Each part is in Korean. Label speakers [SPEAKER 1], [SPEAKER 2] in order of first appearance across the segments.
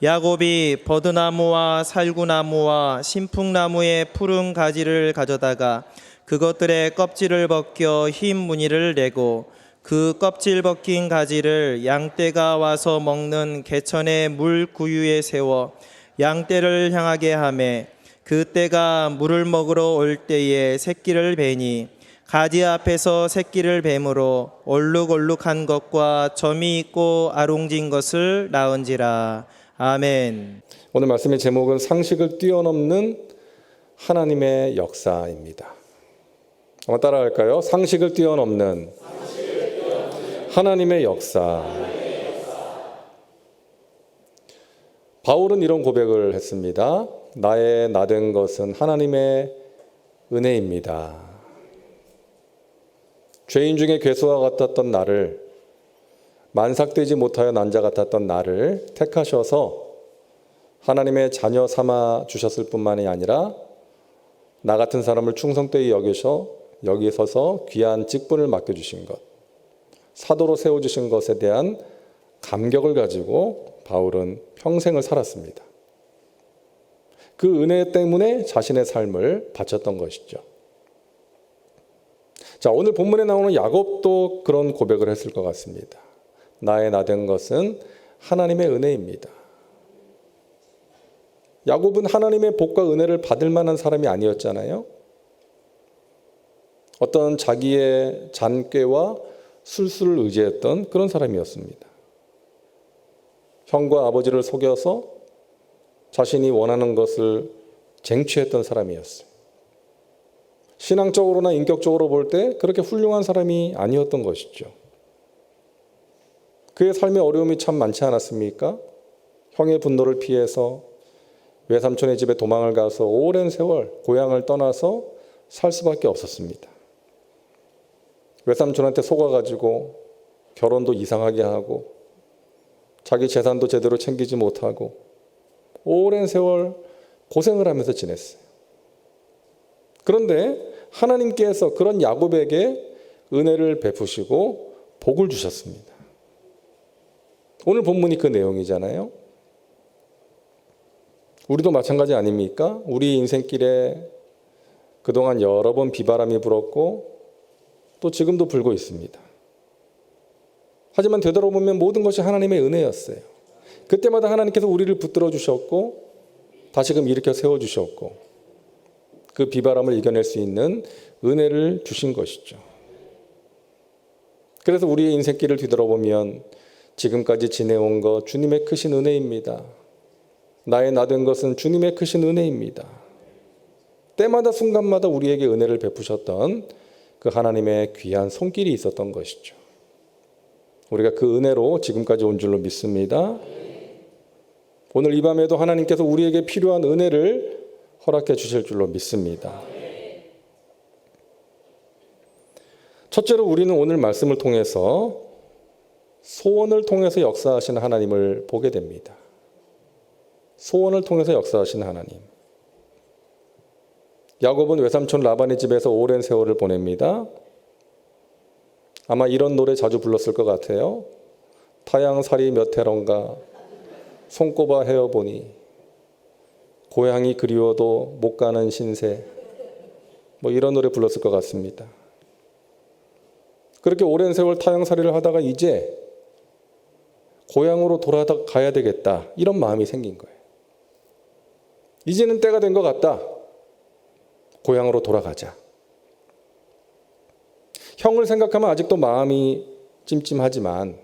[SPEAKER 1] 야곱이 버드나무와 살구나무와 신풍나무의 푸른 가지를 가져다가 그것들의 껍질을 벗겨 흰 무늬를 내고 그 껍질 벗긴 가지를 양떼가 와서 먹는 개천의 물 구유에 세워 양떼를 향하게 하매 그 떼가 물을 먹으러 올 때에 새끼를 베니 가지 앞에서 새끼를 뱀으로 얼룩얼룩한 것과 점이 있고 아롱진 것을 낳은지라. 아멘.
[SPEAKER 2] 오늘 말씀의 제목은 상식을 뛰어넘는 하나님의 역사입니다. 한번 따라갈까요? 상식을 뛰어넘는 하나님의 역사. 바울은 이런 고백을 했습니다. 나의 나된 것은 하나님의 은혜입니다. 죄인 중에 괴수와 같았던 나를, 만삭되지 못하여 난 자 같았던 나를 택하셔서 하나님의 자녀 삼아 주셨을 뿐만이 아니라 나 같은 사람을 충성되이 여기셔 여기에 서서 귀한 직분을 맡겨주신 것, 사도로 세워주신 것에 대한 감격을 가지고 바울은 평생을 살았습니다. 그 은혜 때문에 자신의 삶을 바쳤던 것이죠. 자, 오늘 본문에 나오는 야곱도 그런 고백을 했을 것 같습니다. 나의 나된 것은 하나님의 은혜입니다. 야곱은 하나님의 복과 은혜를 받을 만한 사람이 아니었잖아요. 어떤 자기의 잔꾀와 술수를 의지했던 그런 사람이었습니다. 형과 아버지를 속여서 자신이 원하는 것을 쟁취했던 사람이었어요. 신앙적으로나 인격적으로 볼 때 그렇게 훌륭한 사람이 아니었던 것이죠. 그의 삶의 어려움이 참 많지 않았습니까? 형의 분노를 피해서 외삼촌의 집에 도망을 가서 오랜 세월 고향을 떠나서 살 수밖에 없었습니다. 외삼촌한테 속아가지고 결혼도 이상하게 하고 자기 재산도 제대로 챙기지 못하고 오랜 세월 고생을 하면서 지냈어요. 그런데 하나님께서 그런 야곱에게 은혜를 베푸시고 복을 주셨습니다. 오늘 본문이 그 내용이잖아요. 우리도 마찬가지 아닙니까? 우리 인생길에 그동안 여러 번 비바람이 불었고 또 지금도 불고 있습니다. 하지만 되돌아보면 모든 것이 하나님의 은혜였어요. 그때마다 하나님께서 우리를 붙들어 주셨고 다시금 일으켜 세워주셨고 그 비바람을 이겨낼 수 있는 은혜를 주신 것이죠. 그래서 우리의 인생길을 뒤돌아보면 지금까지 지내온 것 주님의 크신 은혜입니다. 나의 나된 것은 주님의 크신 은혜입니다. 때마다 순간마다 우리에게 은혜를 베푸셨던 그 하나님의 귀한 손길이 있었던 것이죠. 우리가 그 은혜로 지금까지 온 줄로 믿습니다. 오늘 이 밤에도 하나님께서 우리에게 필요한 은혜를 허락해 주실 줄로 믿습니다. 첫째로 우리는 오늘 말씀을 통해서 소원을 통해서 역사하시는 하나님을 보게 됩니다. 소원을 통해서 역사하시는 하나님. 야곱은 외삼촌 라반의 집에서 오랜 세월을 보냅니다. 아마 이런 노래 자주 불렀을 것 같아요. 타양살이 몇 해런가 손꼽아 헤어보니 고향이 그리워도 못 가는 신세. 뭐 이런 노래 불렀을 것 같습니다. 그렇게 오랜 세월 타양살이를 하다가 이제 고향으로 돌아가야 되겠다 이런 마음이 생긴 거예요. 이제는 때가 된 것 같다. 고향으로 돌아가자. 형을 생각하면 아직도 마음이 찜찜하지만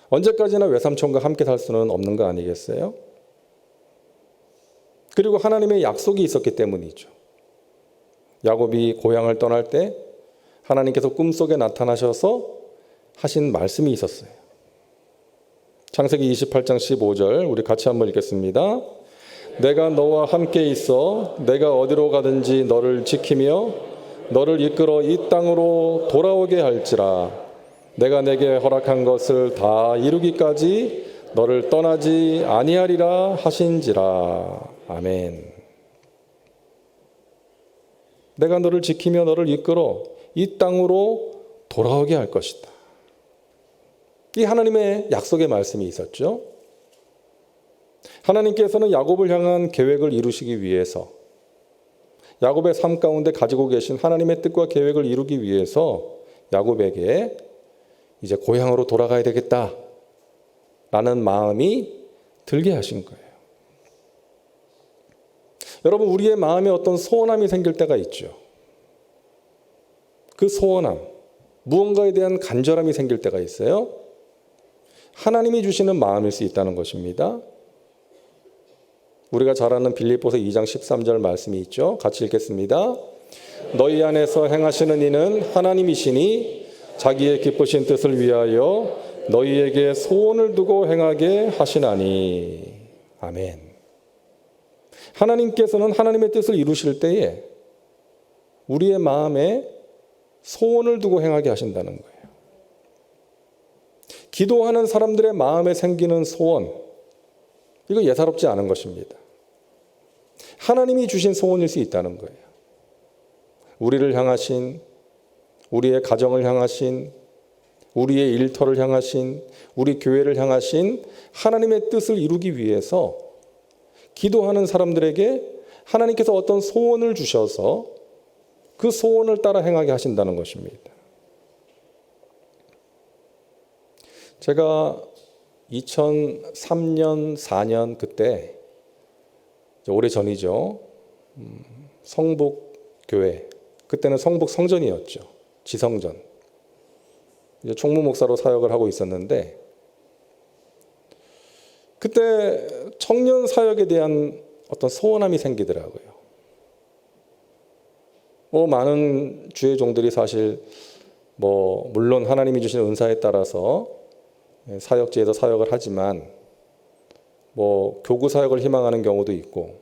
[SPEAKER 2] 언제까지나 외삼촌과 함께 살 수는 없는 거 아니겠어요? 그리고 하나님의 약속이 있었기 때문이죠. 야곱이 고향을 떠날 때 하나님께서 꿈속에 나타나셔서 하신 말씀이 있었어요. 창세기 28장 15절 우리 같이 한번 읽겠습니다. 내가 너와 함께 있어 내가 어디로 가든지 너를 지키며 너를 이끌어 이 땅으로 돌아오게 할지라. 내가 내게 허락한 것을 다 이루기까지 너를 떠나지 아니하리라 하신지라. 아멘. 내가 너를 지키며 너를 이끌어 이 땅으로 돌아오게 할 것이다. 이 하나님의 약속의 말씀이 있었죠. 하나님께서는 야곱을 향한 계획을 이루시기 위해서, 야곱의 삶 가운데 가지고 계신 하나님의 뜻과 계획을 이루기 위해서 야곱에게 이제 고향으로 돌아가야 되겠다라는 마음이 들게 하신 거예요. 여러분, 우리의 마음에 어떤 소원함이 생길 때가 있죠. 그 소원함, 무언가에 대한 간절함이 생길 때가 있어요. 하나님이 주시는 마음일 수 있다는 것입니다. 우리가 잘 아는 빌립보서 2장 13절 말씀이 있죠. 같이 읽겠습니다. 너희 안에서 행하시는 이는 하나님이시니 자기의 기쁘신 뜻을 위하여 너희에게 소원을 두고 행하게 하시나니. 아멘. 하나님께서는 하나님의 뜻을 이루실 때에 우리의 마음에 소원을 두고 행하게 하신다는 거예요. 기도하는 사람들의 마음에 생기는 소원, 이거 예사롭지 않은 것입니다. 하나님이 주신 소원일 수 있다는 거예요. 우리를 향하신, 우리의 가정을 향하신, 우리의 일터를 향하신, 우리 교회를 향하신 하나님의 뜻을 이루기 위해서 기도하는 사람들에게 하나님께서 어떤 소원을 주셔서 그 소원을 따라 행하게 하신다는 것입니다. 제가 2003년, 4년 그때 오래전이죠. 성북교회, 그때는 성북 성전이었죠. 지성전. 이제 총무 목사로 사역을 하고 있었는데 그때 청년 사역에 대한 어떤 소원함이 생기더라고요. 많은 주의 종들이 사실 물론 하나님이 주신 은사에 따라서 사역지에서 사역을 하지만 교구 사역을 희망하는 경우도 있고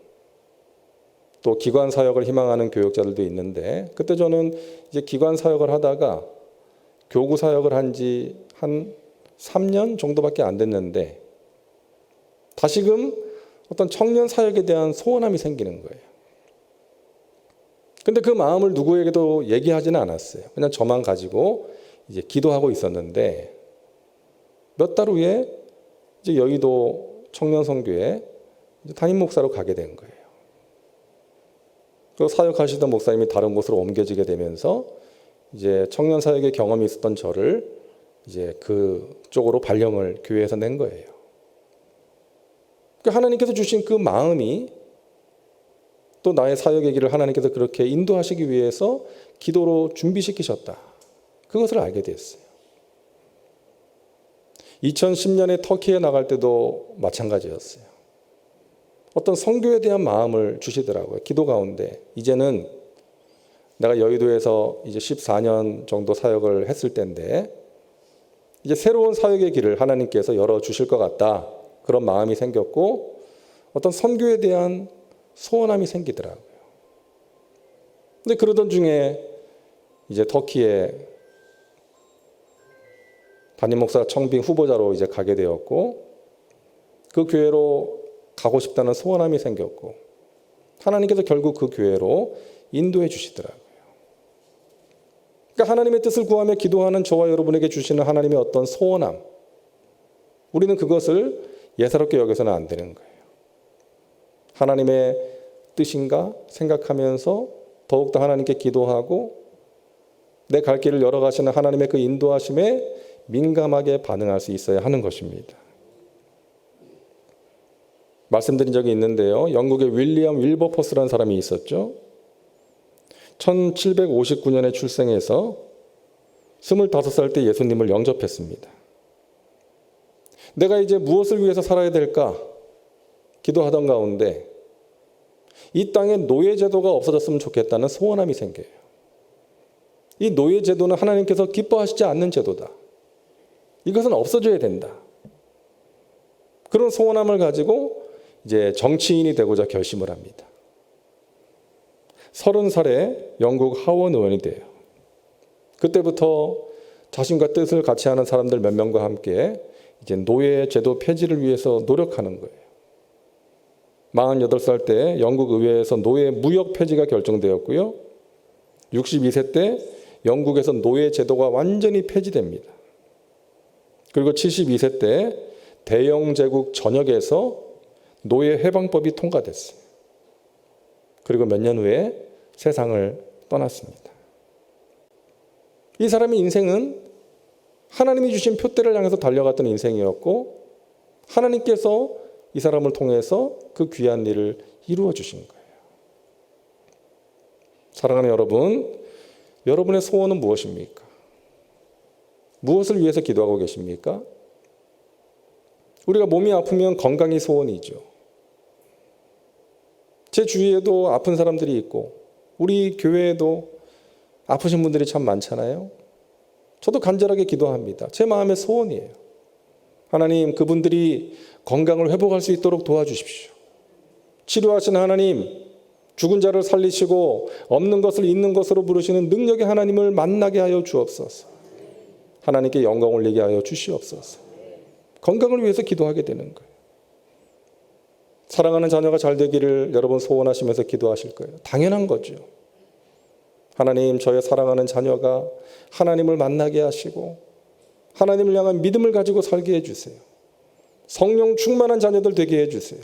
[SPEAKER 2] 또 기관 사역을 희망하는 교역자들도 있는데 그때 저는 이제 기관 사역을 하다가 교구 사역을 한 지 한 3년 정도밖에 안 됐는데 다시금 어떤 청년 사역에 대한 소원함이 생기는 거예요. 근데 그 마음을 누구에게도 얘기하지는 않았어요. 그냥 저만 가지고 이제 기도하고 있었는데 몇 달 후에 이제 여의도 청년선교회 담임 목사로 가게 된 거예요. 그 사역하시던 목사님이 다른 곳으로 옮겨지게 되면서 이제 청년 사역의 경험이 있었던 저를 이제 그쪽으로 발령을 교회에서 낸 거예요. 그러니까 하나님께서 주신 그 마음이 또 나의 사역의 길을 하나님께서 그렇게 인도하시기 위해서 기도로 준비시키셨다. 그것을 알게 됐어요. 2010년에 터키에 나갈 때도 마찬가지였어요. 어떤 선교에 대한 마음을 주시더라고요. 기도 가운데. 이제는 내가 여의도에서 이제 14년 정도 사역을 했을 때인데 이제 새로운 사역의 길을 하나님께서 열어주실 것 같다. 그런 마음이 생겼고 어떤 선교에 대한 소원함이 생기더라고요. 근데 그러던 중에 이제 터키에 담임 목사 청빙 후보자로 이제 가게 되었고 그 교회로 가고 싶다는 소원함이 생겼고 하나님께서 결국 그 교회로 인도해 주시더라고요. 그러니까 하나님의 뜻을 구하며 기도하는 저와 여러분에게 주시는 하나님의 어떤 소원함, 우리는 그것을 예사롭게 여겨서는 안 되는 거예요. 하나님의 뜻인가 생각하면서 더욱더 하나님께 기도하고 내 갈 길을 열어가시는 하나님의 그 인도하심에 민감하게 반응할 수 있어야 하는 것입니다. 말씀드린 적이 있는데요. 영국의 윌리엄 윌버포스라는 사람이 있었죠. 1759년에 출생해서 25살 때 예수님을 영접했습니다. 내가 이제 무엇을 위해서 살아야 될까? 기도하던 가운데 이 땅에 노예제도가 없어졌으면 좋겠다는 소원함이 생겨요. 이 노예제도는 하나님께서 기뻐하시지 않는 제도다. 이것은 없어져야 된다. 그런 소원함을 가지고 이제 정치인이 되고자 결심을 합니다. 30살에 영국 하원 의원이 돼요. 그때부터 자신과 뜻을 같이 하는 사람들 몇 명과 함께 이제 노예제도 폐지를 위해서 노력하는 거예요. 48살 때 영국 의회에서 노예 무역 폐지가 결정되었고요. 62세 때 영국에서 노예제도가 완전히 폐지됩니다. 그리고 72세 때 대영 제국 전역에서 노예 해방법이 통과됐어요. 그리고 몇 년 후에 세상을 떠났습니다. 이 사람의 인생은 하나님이 주신 표대를 향해서 달려갔던 인생이었고 하나님께서 이 사람을 통해서 그 귀한 일을 이루어 주신 거예요. 사랑하는 여러분, 여러분의 소원은 무엇입니까? 무엇을 위해서 기도하고 계십니까? 우리가 몸이 아프면 건강이 소원이죠. 제 주위에도 아픈 사람들이 있고 우리 교회에도 아프신 분들이 참 많잖아요. 저도 간절하게 기도합니다. 제 마음의 소원이에요. 하나님, 그분들이 건강을 회복할 수 있도록 도와주십시오. 치료하시는 하나님, 죽은 자를 살리시고 없는 것을 있는 것으로 부르시는 능력의 하나님을 만나게 하여 주옵소서. 하나님께 영광 올리게 하여 주시옵소서. 건강을 위해서 기도하게 되는 거예요. 사랑하는 자녀가 잘 되기를 여러분 소원하시면서 기도하실 거예요. 당연한 거죠. 하나님, 저의 사랑하는 자녀가 하나님을 만나게 하시고 하나님을 향한 믿음을 가지고 살게 해주세요. 성령 충만한 자녀들 되게 해주세요.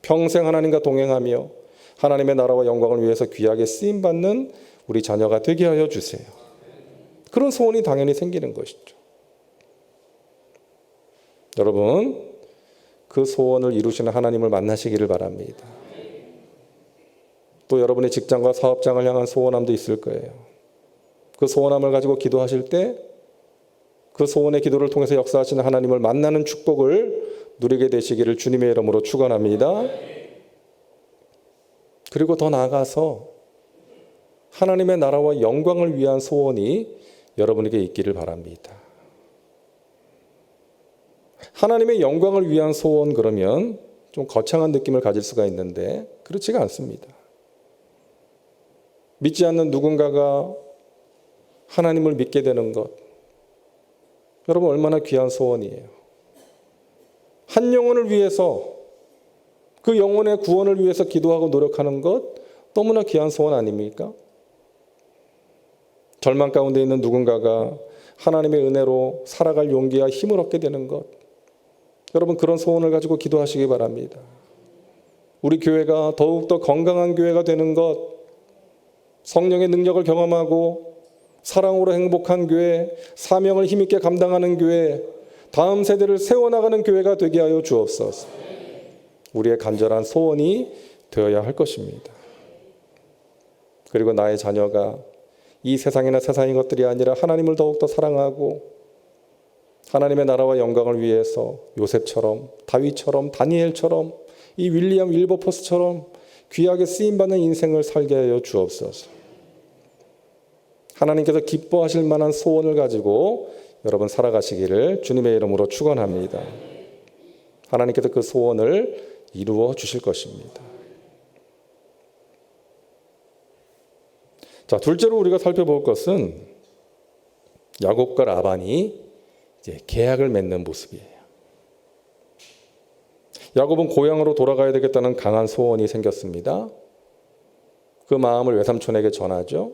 [SPEAKER 2] 평생 하나님과 동행하며 하나님의 나라와 영광을 위해서 귀하게 쓰임받는 우리 자녀가 되게 하여 주세요. 그런 소원이 당연히 생기는 것이죠. 여러분, 그 소원을 이루시는 하나님을 만나시기를 바랍니다. 또 여러분의 직장과 사업장을 향한 소원함도 있을 거예요. 그 소원함을 가지고 기도하실 때 그 소원의 기도를 통해서 역사하시는 하나님을 만나는 축복을 누리게 되시기를 주님의 이름으로 축원합니다. 그리고 더 나아가서 하나님의 나라와 영광을 위한 소원이 여러분에게 있기를 바랍니다. 하나님의 영광을 위한 소원 그러면 좀 거창한 느낌을 가질 수가 있는데 그렇지가 않습니다. 믿지 않는 누군가가 하나님을 믿게 되는 것, 여러분 얼마나 귀한 소원이에요. 한 영혼을 위해서, 그 영혼의 구원을 위해서 기도하고 노력하는 것 너무나 귀한 소원 아닙니까? 절망 가운데 있는 누군가가 하나님의 은혜로 살아갈 용기와 힘을 얻게 되는 것, 여러분 그런 소원을 가지고 기도하시기 바랍니다. 우리 교회가 더욱더 건강한 교회가 되는 것, 성령의 능력을 경험하고 사랑으로 행복한 교회, 사명을 힘있게 감당하는 교회, 다음 세대를 세워나가는 교회가 되게 하여 주옵소서. 우리의 간절한 소원이 되어야 할 것입니다. 그리고 나의 자녀가 이 세상이나 세상의 것들이 아니라 하나님을 더욱더 사랑하고 하나님의 나라와 영광을 위해서 요셉처럼, 다윗처럼, 다니엘처럼, 이 윌리엄 윌버포스처럼 귀하게 쓰임받는 인생을 살게 하여 주옵소서. 하나님께서 기뻐하실 만한 소원을 가지고 여러분 살아가시기를 주님의 이름으로 축원합니다. 하나님께서 그 소원을 이루어 주실 것입니다. 자, 둘째로 우리가 살펴볼 것은 야곱과 라반이 이제 계약을 맺는 모습이에요. 야곱은 고향으로 돌아가야 되겠다는 강한 소원이 생겼습니다. 그 마음을 외삼촌에게 전하죠.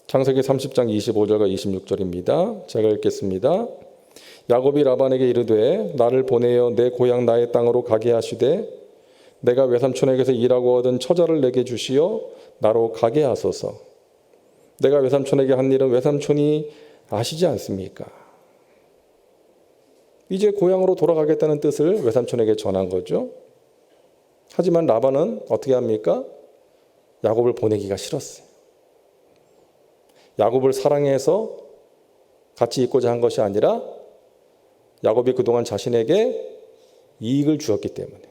[SPEAKER 2] 창세기 30장 25절과 26절입니다. 제가 읽겠습니다. 야곱이 라반에게 이르되 나를 보내어 내 고향 나의 땅으로 가게 하시되 내가 외삼촌에게서 일하고 얻은 처자를 내게 주시어 나로 가게 하소서. 내가 외삼촌에게 한 일은 외삼촌이 아시지 않습니까? 이제 고향으로 돌아가겠다는 뜻을 외삼촌에게 전한 거죠. 하지만 라반은 어떻게 합니까? 야곱을 보내기가 싫었어요. 야곱을 사랑해서 같이 있고자 한 것이 아니라 야곱이 그동안 자신에게 이익을 주었기 때문에,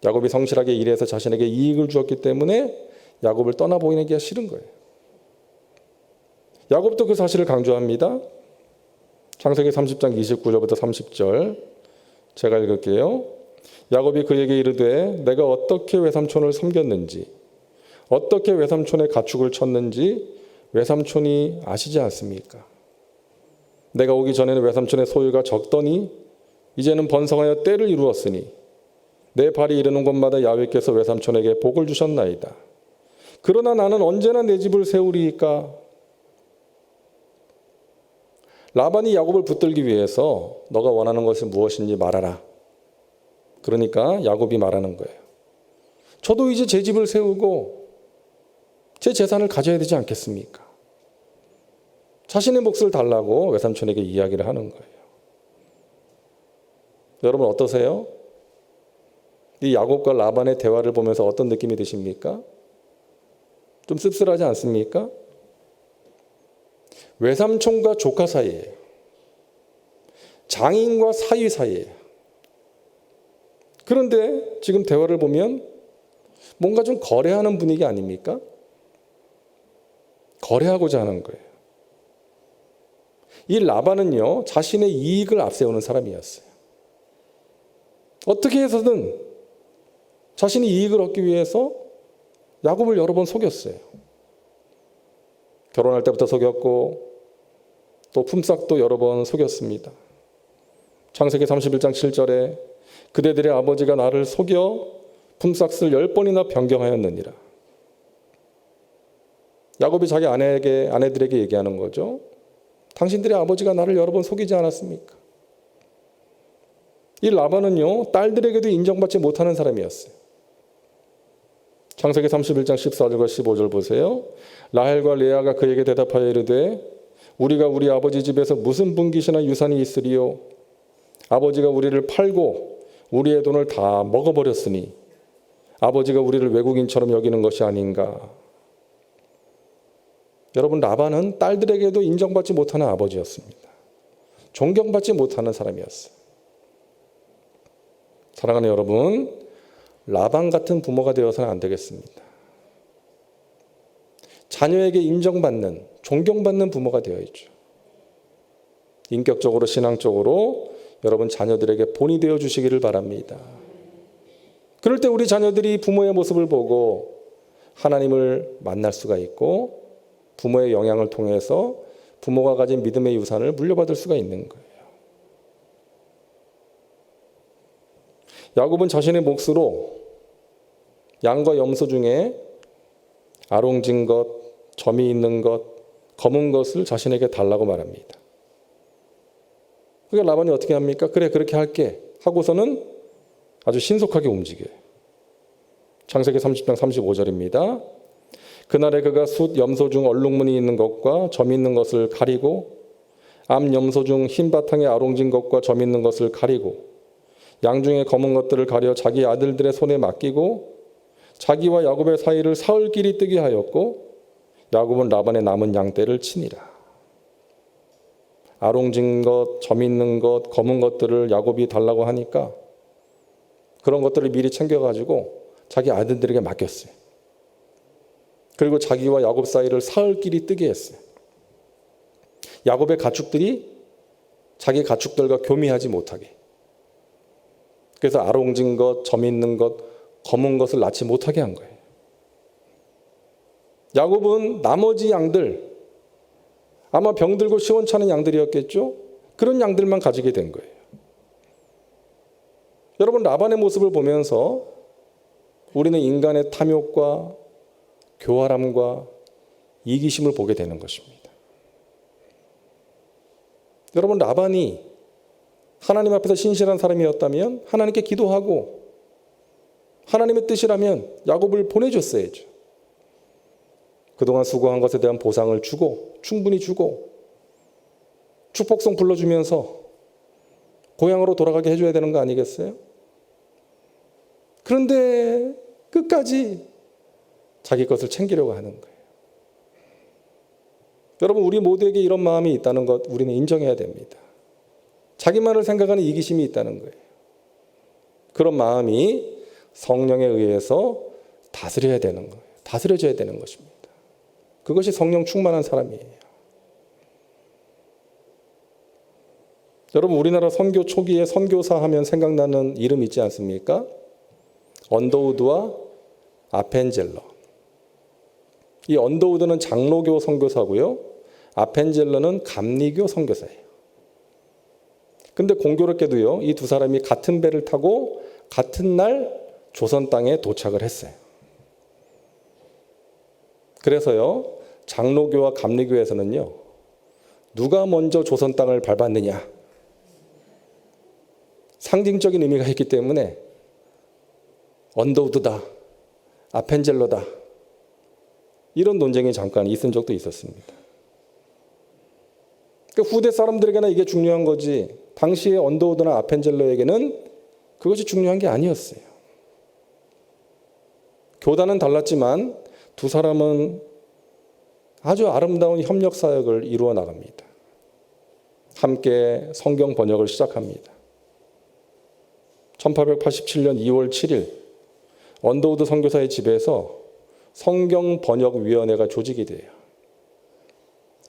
[SPEAKER 2] 야곱이 성실하게 일해서 자신에게 이익을 주었기 때문에 야곱을 떠나보내기가 싫은 거예요. 야곱도 그 사실을 강조합니다. 창세기 30장 29절부터 30절 제가 읽을게요. 야곱이 그에게 이르되 내가 어떻게 외삼촌을 섬겼는지 어떻게 외삼촌의 가축을 쳤는지 외삼촌이 아시지 않습니까? 내가 오기 전에는 외삼촌의 소유가 적더니 이제는 번성하여 때를 이루었으니 내 발이 이르는 곳마다 야훼께서 외삼촌에게 복을 주셨나이다. 그러나 나는 언제나 내 집을 세우리이까? 라반이 야곱을 붙들기 위해서 너가 원하는 것이 무엇인지 말하라. 그러니까 야곱이 말하는 거예요. 저도 이제 제 집을 세우고 제 재산을 가져야 되지 않겠습니까? 자신의 몫을 달라고 외삼촌에게 이야기를 하는 거예요. 여러분 어떠세요? 이 야곱과 라반의 대화를 보면서 어떤 느낌이 드십니까? 좀 씁쓸하지 않습니까? 외삼촌과 조카 사이에, 장인과 사위 사이에. 그런데 지금 대화를 보면 뭔가 좀 거래하는 분위기 아닙니까? 거래하고자 하는 거예요. 이 라반은요, 자신의 이익을 앞세우는 사람이었어요. 어떻게 해서든 자신이 이익을 얻기 위해서 야곱을 여러 번 속였어요. 결혼할 때부터 속였고 또 품삯도 여러 번 속였습니다. 창세기 31장 7절에 그대들의 아버지가 나를 속여 품삯을 10번이나 변경하였느니라. 야곱이 자기 아내들에게 얘기하는 거죠. 당신들의 아버지가 나를 여러 번 속이지 않았습니까? 이 라반은요, 딸들에게도 인정받지 못하는 사람이었어요. 창세기 31장 14절과 15절 보세요. 라헬과 레아가 그에게 대답하여 이르되 우리가 우리 아버지 집에서 무슨 분깃이나 유산이 있으리요? 아버지가 우리를 팔고 우리의 돈을 다 먹어버렸으니 아버지가 우리를 외국인처럼 여기는 것이 아닌가. 여러분, 라반은 딸들에게도 인정받지 못하는 아버지였습니다. 존경받지 못하는 사람이었어요. 사랑하는 여러분, 라반 같은 부모가 되어서는 안 되겠습니다. 자녀에게 인정받는, 존경받는 부모가 되어야죠. 인격적으로, 신앙적으로 여러분 자녀들에게 본이 되어 주시기를 바랍니다. 그럴 때 우리 자녀들이 부모의 모습을 보고 하나님을 만날 수가 있고 부모의 영향을 통해서 부모가 가진 믿음의 유산을 물려받을 수가 있는 거예요. 야곱은 자신의 몫으로 양과 염소 중에 아롱진 것, 점이 있는 것, 검은 것을 자신에게 달라고 말합니다. 그러니까 라반이 어떻게 합니까? 그래, 그렇게 할게 하고서는 아주 신속하게 움직여요. 창세기 30장 35절입니다. 그날에 그가 숫 염소 중 얼룩무늬 있는 것과 점 있는 것을 가리고 암 염소 중 흰 바탕에 아롱진 것과 점 있는 것을 가리고 양 중에 검은 것들을 가려 자기 아들들의 손에 맡기고 자기와 야곱의 사이를 사흘길이 뜨게 하였고 야곱은 라반의 남은 양떼를 치니라. 아롱진 것, 점 있는 것, 검은 것들을 야곱이 달라고 하니까 그런 것들을 미리 챙겨가지고 자기 아들들에게 맡겼어요. 그리고 자기와 야곱 사이를 사흘길이 뜨게 했어요. 야곱의 가축들이 자기 가축들과 교미하지 못하게. 그래서 아롱진 것, 점 있는 것, 검은 것을 낳지 못하게 한 거예요. 야곱은 나머지 양들, 아마 병들고 시원찮은 양들이었겠죠? 그런 양들만 가지게 된 거예요. 여러분, 라반의 모습을 보면서 우리는 인간의 탐욕과 교활함과 이기심을 보게 되는 것입니다. 여러분, 라반이 하나님 앞에서 신실한 사람이었다면 하나님께 기도하고 하나님의 뜻이라면 야곱을 보내줬어야죠. 그동안 수고한 것에 대한 보상을 주고 충분히 주고 축복성 불러주면서 고향으로 돌아가게 해줘야 되는 거 아니겠어요? 그런데 끝까지 자기 것을 챙기려고 하는 거예요. 여러분, 우리 모두에게 이런 마음이 있다는 것 우리는 인정해야 됩니다. 자기만을 생각하는 이기심이 있다는 거예요. 그런 마음이 성령에 의해서 다스려야 되는 거예요. 다스려져야 되는 것입니다. 그것이 성령 충만한 사람이에요. 여러분, 우리나라 선교 초기에 선교사 하면 생각나는 이름 있지 않습니까? 언더우드와 아펜젤러. 이 언더우드는 장로교 선교사고요. 아펜젤러는 감리교 선교사예요. 근데 공교롭게도요, 이 두 사람이 같은 배를 타고 같은 날 조선 땅에 도착을 했어요. 그래서요, 장로교와 감리교에서는요, 누가 먼저 조선 땅을 밟았느냐, 상징적인 의미가 있기 때문에 언더우드다, 아펜젤러다, 이런 논쟁이 잠깐 있은 적도 있었습니다. 그러니까 후대 사람들에게나 이게 중요한 거지 당시의 언더우드나 아펜젤러에게는 그것이 중요한 게 아니었어요. 교단은 달랐지만 두 사람은 아주 아름다운 협력 사역을 이루어 나갑니다. 함께 성경 번역을 시작합니다. 1887년 2월 7일 언더우드 선교사의 집에서 성경 번역위원회가 조직이 돼요.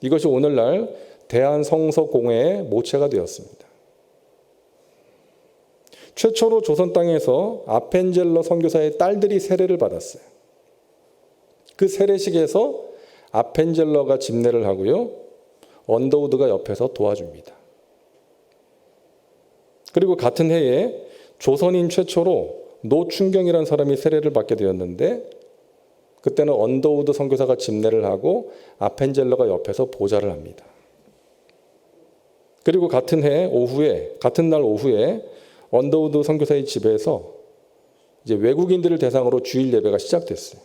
[SPEAKER 2] 이것이 오늘날 대한성서공회의 모체가 되었습니다. 최초로 조선 땅에서 아펜젤러 선교사의 딸들이 세례를 받았어요. 그 세례식에서 아펜젤러가 집례를 하고요. 언더우드가 옆에서 도와줍니다. 그리고 같은 해에 조선인 최초로 노춘경이라는 사람이 세례를 받게 되었는데 그때는 언더우드 선교사가 집례를 하고 아펜젤러가 옆에서 보좌를 합니다. 그리고 같은 날 오후에 언더우드 선교사의 집에서 이제 외국인들을 대상으로 주일 예배가 시작됐어요.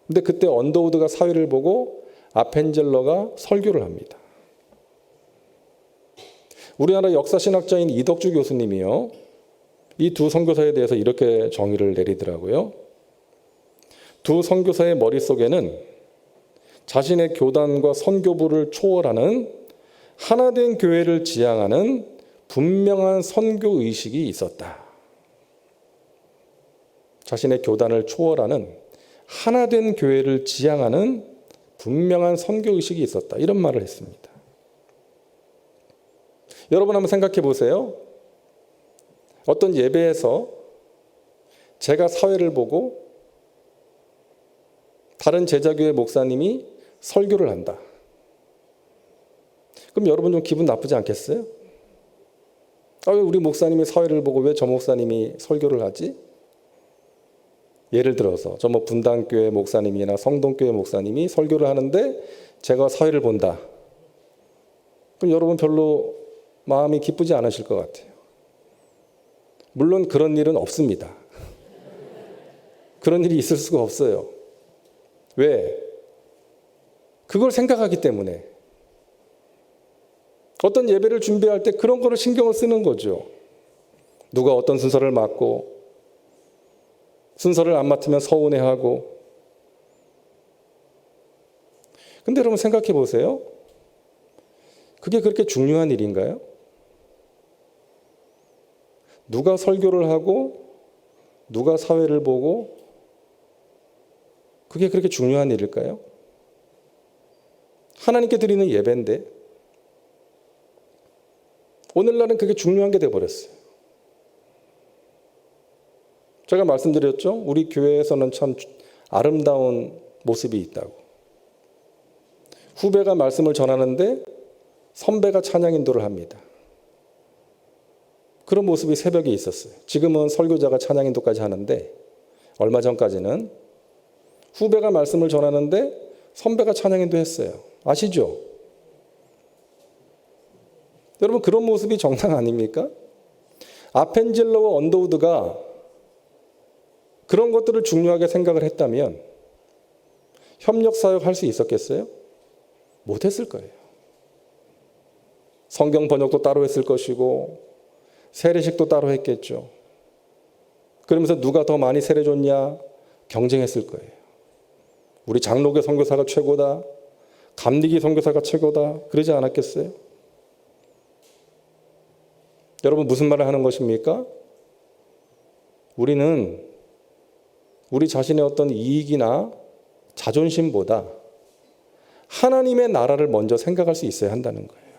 [SPEAKER 2] 근데 그때 언더우드가 사회를 보고 아펜젤러가 설교를 합니다. 우리나라 역사신학자인 이덕주 교수님이요, 이 두 선교사에 대해서 이렇게 정의를 내리더라고요. 두 선교사의 머릿속에는 자신의 교단과 선교부를 초월하는 하나된 교회를 지향하는 분명한 선교 의식이 있었다. 자신의 교단을 초월하는 하나된 교회를 지향하는 분명한 선교 의식이 있었다. 이런 말을 했습니다. 여러분 한번 생각해 보세요. 어떤 예배에서 제가 사회를 보고 다른 제자교회 목사님이 설교를 한다. 그럼 여러분 좀 기분 나쁘지 않겠어요? 왜 우리 목사님이 사회를 보고 왜 저 목사님이 설교를 하지? 예를 들어서 저 뭐 분당교회 목사님이나 성동교회 목사님이 설교를 하는데 제가 사회를 본다. 그럼 여러분 별로 마음이 기쁘지 않으실 것 같아요. 물론 그런 일은 없습니다. 그런 일이 있을 수가 없어요. 왜? 그걸 생각하기 때문에. 어떤 예배를 준비할 때 그런 거를 신경을 쓰는 거죠. 누가 어떤 순서를 맡고 순서를 안 맡으면 서운해하고. 근데 여러분 생각해 보세요. 그게 그렇게 중요한 일인가요? 누가 설교를 하고 누가 사회를 보고 그게 그렇게 중요한 일일까요? 하나님께 드리는 예배인데 오늘날은 그게 중요한 게 돼버렸어요. 제가 말씀드렸죠? 우리 교회에서는 참 아름다운 모습이 있다고. 후배가 말씀을 전하는데 선배가 찬양 인도를 합니다. 그런 모습이 새벽에 있었어요. 지금은 설교자가 찬양 인도까지 하는데 얼마 전까지는 후배가 말씀을 전하는데 선배가 찬양 인도했어요. 아시죠? 여러분 그런 모습이 정상 아닙니까? 아펜젤러와 언더우드가 그런 것들을 중요하게 생각을 했다면 협력사역 할 수 있었겠어요? 못했을 거예요. 성경 번역도 따로 했을 것이고 세례식도 따로 했겠죠. 그러면서 누가 더 많이 세례 줬냐 경쟁했을 거예요. 우리 장로교 선교사가 최고다, 감리기 선교사가 최고다 그러지 않았겠어요? 여러분 무슨 말을 하는 것입니까? 우리는 우리 자신의 어떤 이익이나 자존심보다 하나님의 나라를 먼저 생각할 수 있어야 한다는 거예요.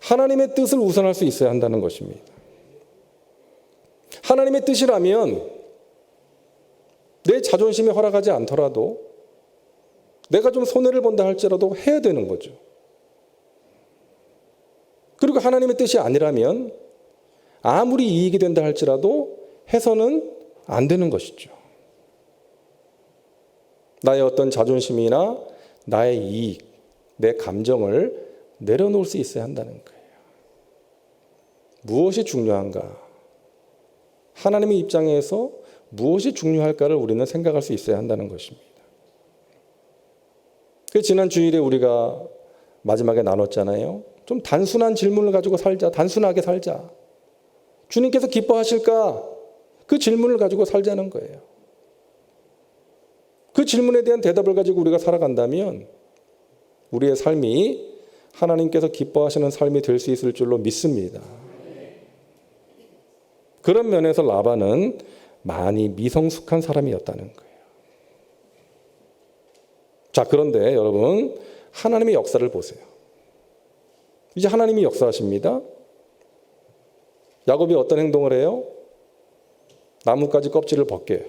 [SPEAKER 2] 하나님의 뜻을 우선할 수 있어야 한다는 것입니다. 하나님의 뜻이라면 내 자존심이 허락하지 않더라도 내가 좀 손해를 본다 할지라도 해야 되는 거죠. 그리고 하나님의 뜻이 아니라면 아무리 이익이 된다 할지라도 해서는 안 되는 것이죠. 나의 어떤 자존심이나 나의 이익, 내 감정을 내려놓을 수 있어야 한다는 거예요. 무엇이 중요한가? 하나님의 입장에서 무엇이 중요할까를 우리는 생각할 수 있어야 한다는 것입니다. 지난 주일에 우리가 마지막에 나눴잖아요. 좀 단순한 질문을 가지고 살자. 단순하게 살자. 주님께서 기뻐하실까? 그 질문을 가지고 살자는 거예요. 그 질문에 대한 대답을 가지고 우리가 살아간다면 우리의 삶이 하나님께서 기뻐하시는 삶이 될 수 있을 줄로 믿습니다. 그런 면에서 라반은 많이 미성숙한 사람이었다는 거예요. 자, 그런데 여러분, 하나님의 역사를 보세요. 이제 하나님이 역사하십니다. 야곱이 어떤 행동을 해요? 나뭇가지 껍질을 벗겨요.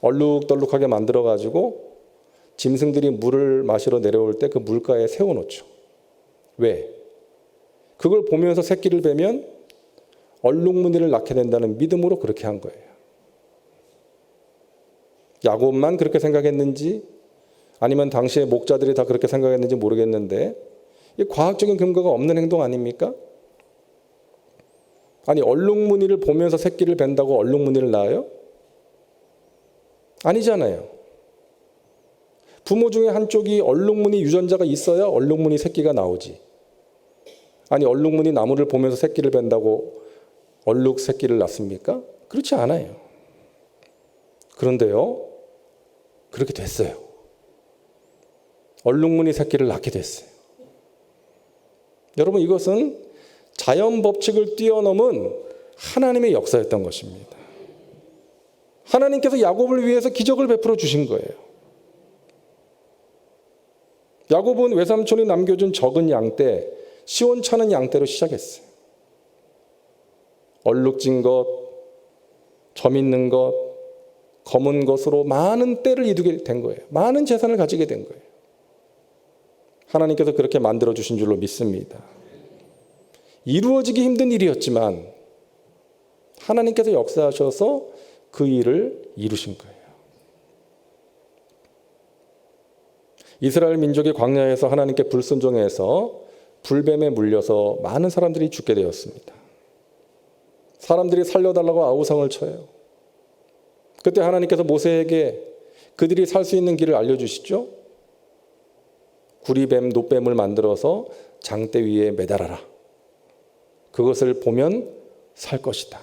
[SPEAKER 2] 얼룩덜룩하게 만들어가지고 짐승들이 물을 마시러 내려올 때 그 물가에 세워놓죠. 왜? 그걸 보면서 새끼를 베면 얼룩무늬를 낳게 된다는 믿음으로 그렇게 한 거예요. 야곱만 그렇게 생각했는지 아니면 당시의 목자들이 다 그렇게 생각했는지 모르겠는데 이 과학적인 근거가 없는 행동 아닙니까? 아니, 얼룩무늬를 보면서 새끼를 벤다고 얼룩무늬를 낳아요? 아니잖아요. 부모 중에 한쪽이 얼룩무늬 유전자가 있어야 얼룩무늬 새끼가 나오지. 아니, 얼룩무늬 나무를 보면서 새끼를 벤다고 얼룩 새끼를 낳습니까? 그렇지 않아요. 그런데요, 그렇게 됐어요. 얼룩무늬 새끼를 낳게 됐어요. 여러분, 이것은 자연 법칙을 뛰어넘은 하나님의 역사였던 것입니다. 하나님께서 야곱을 위해서 기적을 베풀어 주신 거예요. 야곱은 외삼촌이 남겨준 적은 양떼, 시원찮은 양떼로 시작했어요. 얼룩진 것, 점 있는 것, 검은 것으로 많은 떼를 이루게 된 거예요. 많은 재산을 가지게 된 거예요. 하나님께서 그렇게 만들어 주신 줄로 믿습니다. 이루어지기 힘든 일이었지만 하나님께서 역사하셔서 그 일을 이루신 거예요. 이스라엘 민족이 광야에서 하나님께 불순종해서 불뱀에 물려서 많은 사람들이 죽게 되었습니다. 사람들이 살려달라고 아우성을 쳐요. 그때 하나님께서 모세에게 그들이 살 수 있는 길을 알려주시죠. 구리뱀, 노뱀을 만들어서 장대 위에 매달아라. 그것을 보면 살 것이다.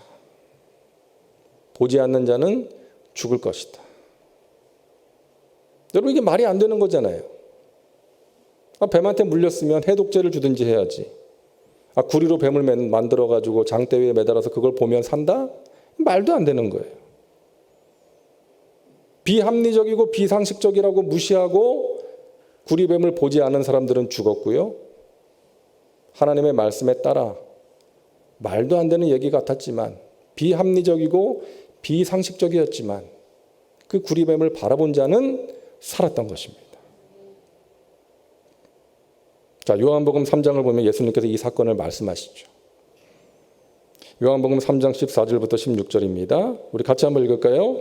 [SPEAKER 2] 보지 않는 자는 죽을 것이다. 여러분, 이게 말이 안 되는 거잖아요. 뱀한테 물렸으면 해독제를 주든지 해야지. 구리로 뱀을 만들어가지고 장대 위에 매달아서 그걸 보면 산다? 말도 안 되는 거예요. 비합리적이고 비상식적이라고 무시하고 구리뱀을 보지 않은 사람들은 죽었고요. 하나님의 말씀에 따라 말도 안 되는 얘기 같았지만 비합리적이고 비상식적이었지만 그 구리뱀을 바라본 자는 살았던 것입니다. 자, 요한복음 3장을 보면 예수님께서 이 사건을 말씀하시죠. 요한복음 3장 14절부터 16절입니다. 우리 같이 한번 읽을까요?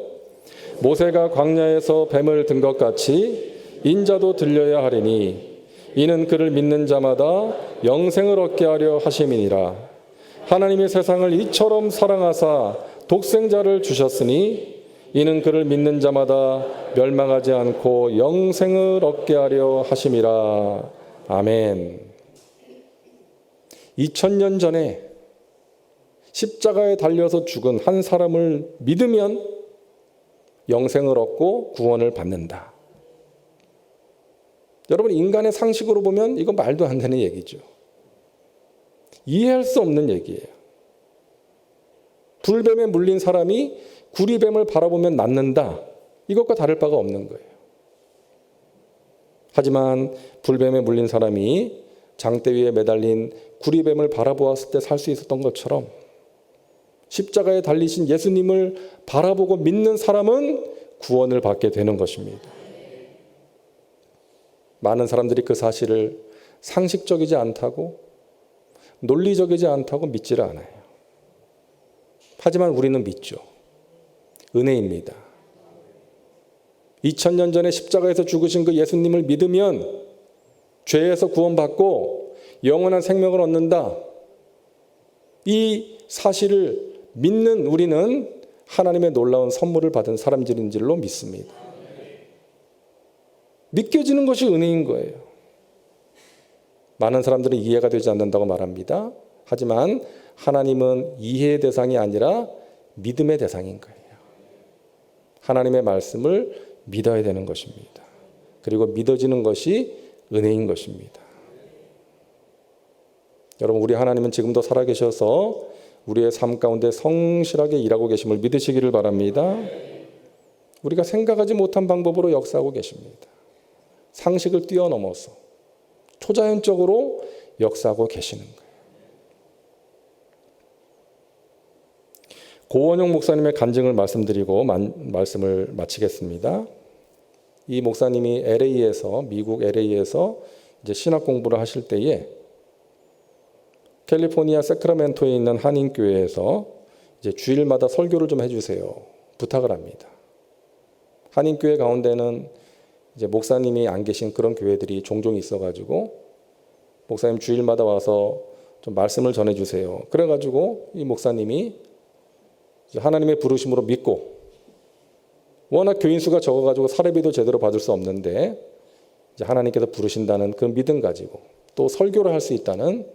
[SPEAKER 2] 모세가 광야에서 뱀을 든 것 같이 인자도 들려야 하리니 이는 그를 믿는 자마다 영생을 얻게 하려 하심이니라. 하나님이 세상을 이처럼 사랑하사 독생자를 주셨으니 이는 그를 믿는 자마다 멸망하지 않고 영생을 얻게 하려 하심이라. 아멘. 2000년 전에 십자가에 달려서 죽은 한 사람을 믿으면 영생을 얻고 구원을 받는다. 여러분, 인간의 상식으로 보면 이건 말도 안 되는 얘기죠. 이해할 수 없는 얘기예요. 불뱀에 물린 사람이 구리뱀을 바라보면 낫는다. 이것과 다를 바가 없는 거예요. 하지만 불뱀에 물린 사람이 장대 위에 매달린 구리뱀을 바라보았을 때 살 수 있었던 것처럼 십자가에 달리신 예수님을 바라보고 믿는 사람은 구원을 받게 되는 것입니다. 많은 사람들이 그 사실을 상식적이지 않다고 논리적이지 않다고 믿지를 않아요. 하지만 우리는 믿죠. 은혜입니다. 2000년 전에 십자가에서 죽으신 그 예수님을 믿으면 죄에서 구원받고 영원한 생명을 얻는다. 이 사실을 믿는 우리는 하나님의 놀라운 선물을 받은 사람들인 줄로 믿습니다. 믿겨지는 것이 은혜인 거예요. 많은 사람들은 이해가 되지 않는다고 말합니다. 하지만 하나님은 이해의 대상이 아니라 믿음의 대상인 거예요. 하나님의 말씀을 믿어야 되는 것입니다. 그리고 믿어지는 것이 은혜인 것입니다. 여러분, 우리 하나님은 지금도 살아계셔서 우리의 삶 가운데 성실하게 일하고 계심을 믿으시기를 바랍니다. 우리가 생각하지 못한 방법으로 역사하고 계십니다. 상식을 뛰어넘어서 초자연적으로 역사하고 계시는 거예요. 고원영 목사님의 간증을 말씀드리고 말씀을 마치겠습니다. 이 목사님이 미국 LA에서 이제 신학 공부를 하실 때에 캘리포니아 세크라멘토에 있는 한인교회에서 이제 주일마다 설교를 좀 해주세요. 부탁을 합니다. 한인교회 가운데는 이제 목사님이 안 계신 그런 교회들이 종종 있어가지고 목사님 주일마다 와서 좀 말씀을 전해주세요. 그래가지고 이 목사님이 하나님의 부르심으로 믿고, 워낙 교인 수가 적어가지고 사례비도 제대로 받을 수 없는데 이제 하나님께서 부르신다는 그 믿음 가지고 또 설교를 할 수 있다는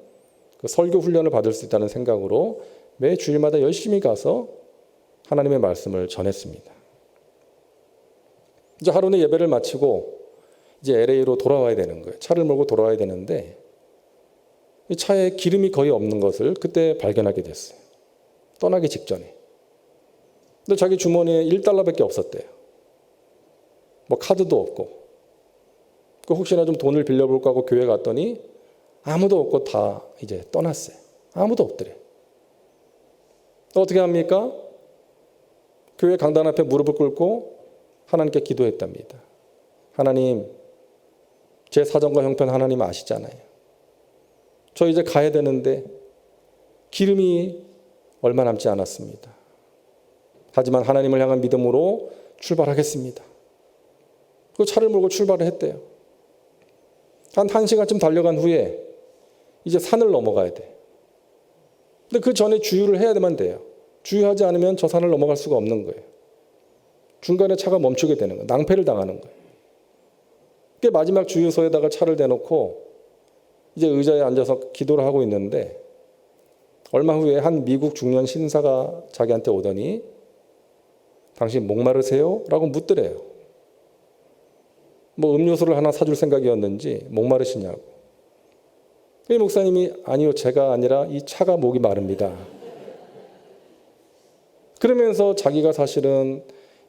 [SPEAKER 2] 그 설교 훈련을 받을 수 있다는 생각으로 매 주일마다 열심히 가서 하나님의 말씀을 전했습니다. 이제 하루는 예배를 마치고 이제 LA로 돌아와야 되는 거예요. 차를 몰고 돌아와야 되는데 이 차에 기름이 거의 없는 것을 그때 발견하게 됐어요. 떠나기 직전에. 근데 자기 주머니에 $1밖에 없었대요. 뭐 카드도 없고. 혹시나 좀 돈을 빌려볼까 하고 교회 갔더니 아무도 없고 다 이제 떠났어요. 아무도 없더래. 어떻게 합니까? 교회 강단 앞에 무릎을 꿇고 하나님께 기도했답니다. 하나님, 제 사정과 형편 하나님 아시잖아요. 저 이제 가야 되는데 기름이 얼마 남지 않았습니다. 하지만 하나님을 향한 믿음으로 출발하겠습니다. 그 차를 몰고 출발을 했대요. 한 1시간쯤 달려간 후에 이제 산을 넘어가야 돼. 근데 그 전에 주유를 해야만 돼요. 주유하지 않으면 저 산을 넘어갈 수가 없는 거예요. 중간에 차가 멈추게 되는 거예요. 낭패를 당하는 거예요. 그 마지막 주유소에다가 차를 대놓고 이제 의자에 앉아서 기도를 하고 있는데 얼마 후에 한 미국 중년 신사가 자기한테 오더니 당신 목마르세요? 라고 묻더래요. 뭐 음료수를 하나 사줄 생각이었는지 목마르시냐고. 이 목사님이 아니요, 제가 아니라 이 차가 목이 마릅니다. 그러면서 자기가 사실은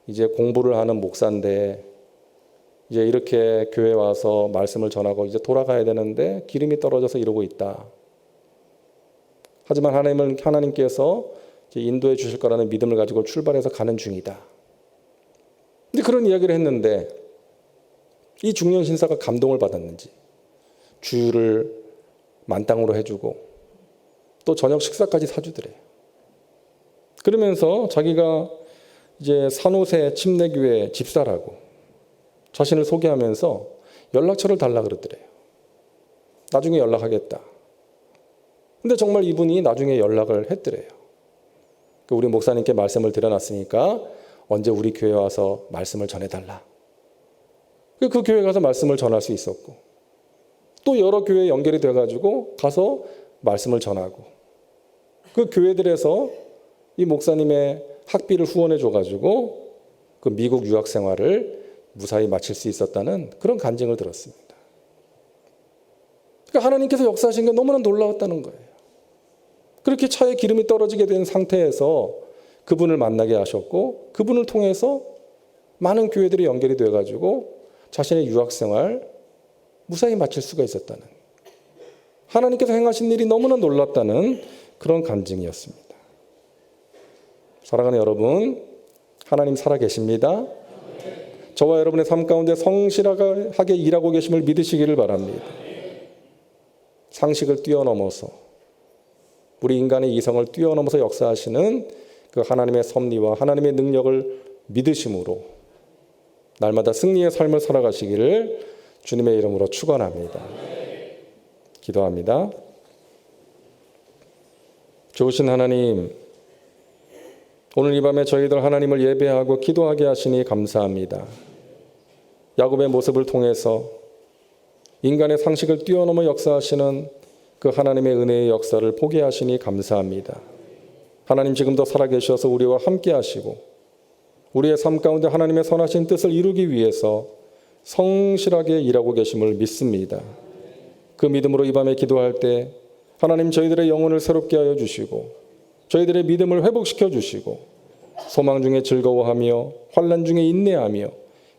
[SPEAKER 2] 이제 공부를 하는 목사인데 이제 이렇게 교회 와서 말씀을 전하고 이제 돌아가야 되는데 기름이 떨어져서 이러고 있다. 하지만 하나님께서 인도해 주실 거라는 믿음을 가지고 출발해서 가는 중이다. 근데 그런 이야기를 했는데 이 중년 신사가 감동을 받았는지 주유를 만땅으로 해주고 또 저녁 식사까지 사주더래요. 그러면서 자기가 이제 산호세 침례교회 집사라고 자신을 소개하면서 연락처를 달라 그러더래요. 나중에 연락하겠다. 근데 정말 이분이 나중에 연락을 했더래요. 우리 목사님께 말씀을 드려놨으니까 언제 우리 교회 와서 말씀을 전해달라. 그 교회 가서 말씀을 전할 수 있었고 또 여러 교회에 연결이 돼가지고 가서 말씀을 전하고 그 교회들에서 이 목사님의 학비를 후원해 줘가지고 그 미국 유학 생활을 무사히 마칠 수 있었다는 그런 간증을 들었습니다. 그러니까 하나님께서 역사하신 게 너무나 놀라웠다는 거예요. 그렇게 차에 기름이 떨어지게 된 상태에서 그분을 만나게 하셨고 그분을 통해서 많은 교회들이 연결이 돼가지고 자신의 유학생활 무사히 마칠 수가 있었다는, 하나님께서 행하신 일이 너무나 놀랍다는 그런 간증이었습니다. 사랑하는 여러분, 하나님 살아계십니다. 저와 여러분의 삶 가운데 성실하게 일하고 계심을 믿으시기를 바랍니다. 상식을 뛰어넘어서 우리 인간의 이성을 뛰어넘어서 역사하시는 그 하나님의 섭리와 하나님의 능력을 믿으심으로 날마다 승리의 삶을 살아가시기를 주님의 이름으로 축원합니다. 기도합니다. 좋으신 하나님, 오늘 이 밤에 저희들 하나님을 예배하고 기도하게 하시니 감사합니다. 야곱의 모습을 통해서 인간의 상식을 뛰어넘어 역사하시는 그 하나님의 은혜의 역사를 보게 하시니 감사합니다. 하나님 지금도 살아계셔서 우리와 함께 하시고 우리의 삶 가운데 하나님의 선하신 뜻을 이루기 위해서 성실하게 일하고 계심을 믿습니다. 그 믿음으로 이 밤에 기도할 때 하나님 저희들의 영혼을 새롭게 하여 주시고 저희들의 믿음을 회복시켜 주시고 소망 중에 즐거워하며 환난 중에 인내하며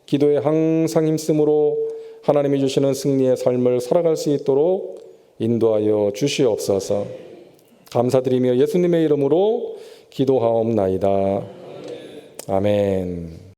[SPEAKER 2] 기도에 항상 힘쓰므로 하나님이 주시는 승리의 삶을 살아갈 수 있도록 인도하여 주시옵소서. 감사드리며 예수님의 이름으로 기도하옵나이다. 아멘.